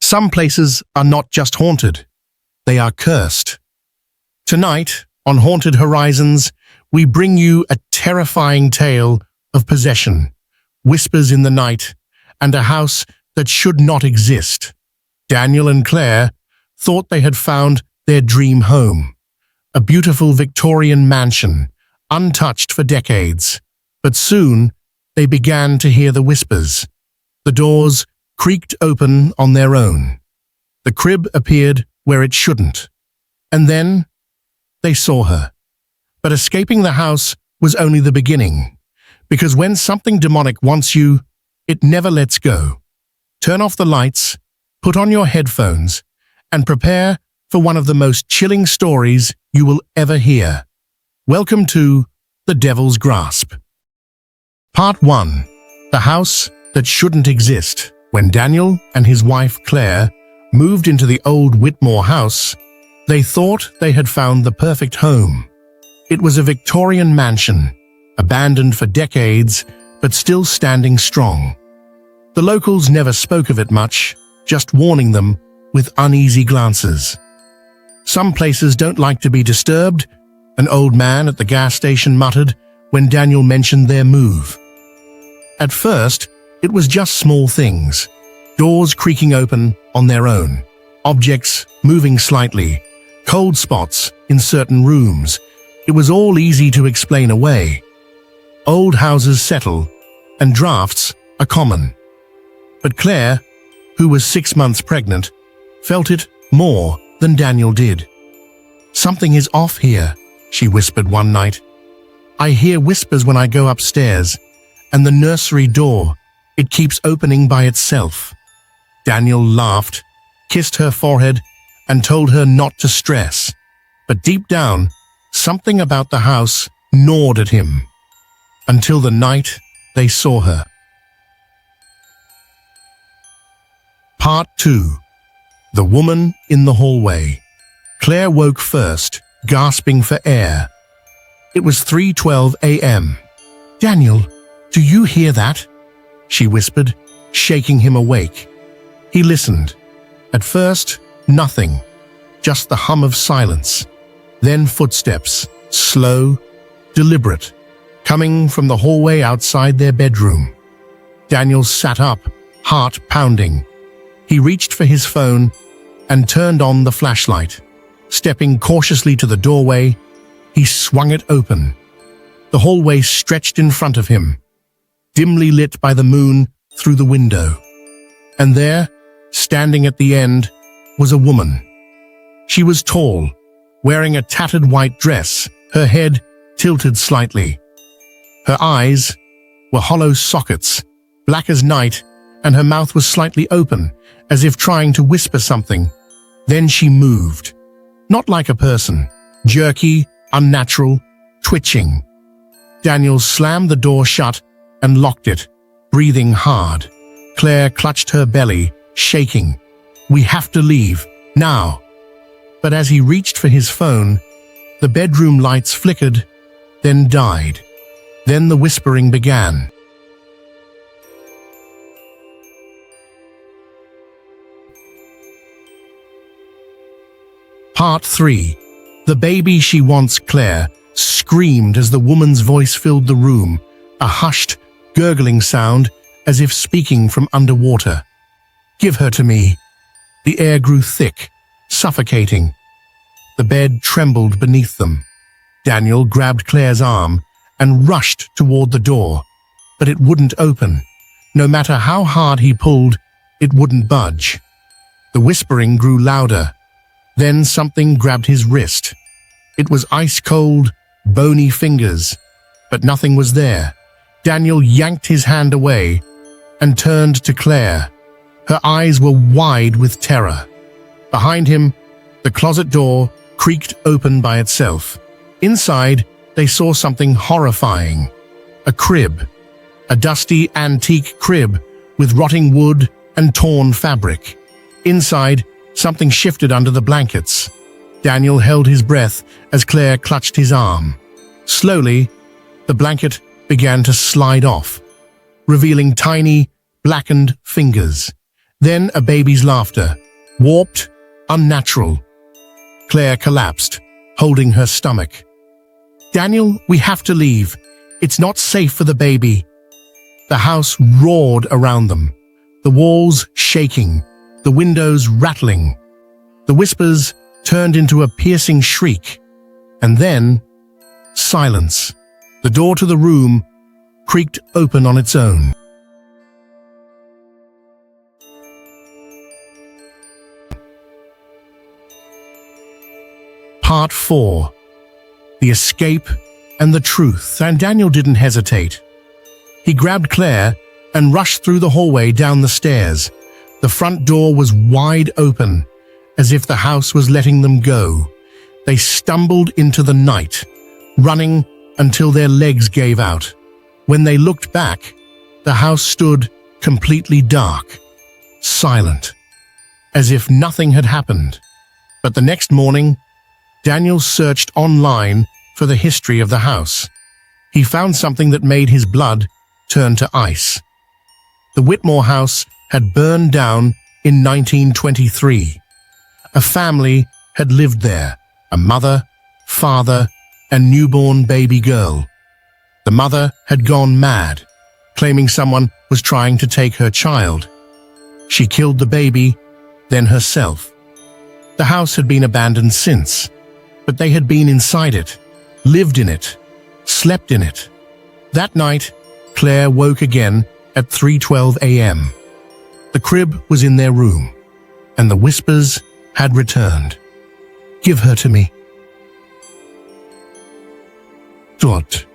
Some places are not just haunted, they are cursed. Tonight, on Haunted Horizons, we bring you a terrifying tale of possession, whispers in the night, and a house that should not exist. Daniel and Claire thought they had found their dream home, a beautiful Victorian mansion, untouched for decades. But soon, they began to hear the whispers. The doors creaked open on their own. The crib appeared where it shouldn't. And then, they saw her. But escaping the house was only the beginning, because when something demonic wants you, it never lets go. Turn off the lights, put on your headphones, and prepare for one of the most chilling stories you will ever hear. Welcome to The Devil's Grasp. Part 1. The House That Shouldn't Exist. When Daniel and his wife Claire moved into the old Whitmore house, they thought they had found the perfect home. It was a Victorian mansion, abandoned for decades, but still standing strong. The locals never spoke of it much, just warning them with uneasy glances. Some places don't like to be disturbed, an old man at the gas station muttered when Daniel mentioned their move. At first, it was just small things, doors creaking open on their own, objects moving slightly, cold spots in certain rooms. It was all easy to explain away. Old houses settle, and drafts are common. But Claire, who was 6 months pregnant, felt it more than Daniel did. "Something is off here," she whispered one night. "I hear whispers when I go upstairs, and the nursery door, it keeps opening by itself." Daniel laughed, kissed her forehead, and told her not to stress. But deep down, something about the house gnawed at him. Until the night they saw her. Part 2. The Woman in the Hallway. Claire woke first, gasping for air. It was 3:12 a.m. "Daniel, do you hear that?" she whispered, shaking him awake. He listened. At first, nothing, just the hum of silence. Then footsteps, slow, deliberate, coming from the hallway outside their bedroom. Daniel sat up, heart pounding. He reached for his phone and turned on the flashlight. Stepping cautiously to the doorway, he swung it open. The hallway stretched in front of him, dimly lit by the moon through the window. And there, standing at the end, was a woman. She was tall, wearing a tattered white dress, her head tilted slightly. Her eyes were hollow sockets, black as night, and her mouth was slightly open, as if trying to whisper something. Then she moved. Not like a person, jerky, unnatural, twitching. Daniel slammed the door shut and locked it, breathing hard. Claire clutched her belly, shaking. "We have to leave, now." But as he reached for his phone, the bedroom lights flickered, then died. Then the whispering began. Part 3. The baby she wants. Claire screamed as the woman's voice filled the room, a hushed, gurgling sound as if speaking from underwater. "Give her to me." The air grew thick, suffocating. The bed trembled beneath them. Daniel grabbed Claire's arm and rushed toward the door, but it wouldn't open. No matter how hard he pulled, it wouldn't budge. The whispering grew louder. Then something grabbed his wrist. It was ice-cold, bony fingers, but nothing was there. Daniel yanked his hand away and turned to Claire. Her eyes were wide with terror. Behind him, the closet door creaked open by itself. Inside, they saw something horrifying. A crib. A dusty, antique crib with rotting wood and torn fabric. Inside, something shifted under the blankets. Daniel held his breath as Claire clutched his arm. Slowly, the blanket began to slide off, revealing tiny, blackened fingers. Then a baby's laughter, warped, unnatural. Claire collapsed, holding her stomach. "Daniel, we have to leave. It's not safe for the baby." The house roared around them, the walls shaking, the windows rattling. The whispers turned into a piercing shriek, and then silence. The door to the room creaked open on its own. Part 4. The Escape and the Truth. And Daniel didn't hesitate. He grabbed Claire and rushed through the hallway down the stairs. The front door was wide open, as if the house was letting them go. They stumbled into the night, running until their legs gave out. When they looked back, the house stood completely dark, silent, as if nothing had happened. But the next morning, Daniel searched online for the history of the house. He found something that made his blood turn to ice. The Whitmore house had burned down in 1923. A family had lived there, a mother, father, and newborn baby girl. The mother had gone mad, claiming someone was trying to take her child. She killed the baby, then herself. The house had been abandoned since, but they had been inside it, lived in it, slept in it. That night, Claire woke again at 3:12 a.m. The crib was in their room, and the whispers had returned. "Give her to me." What?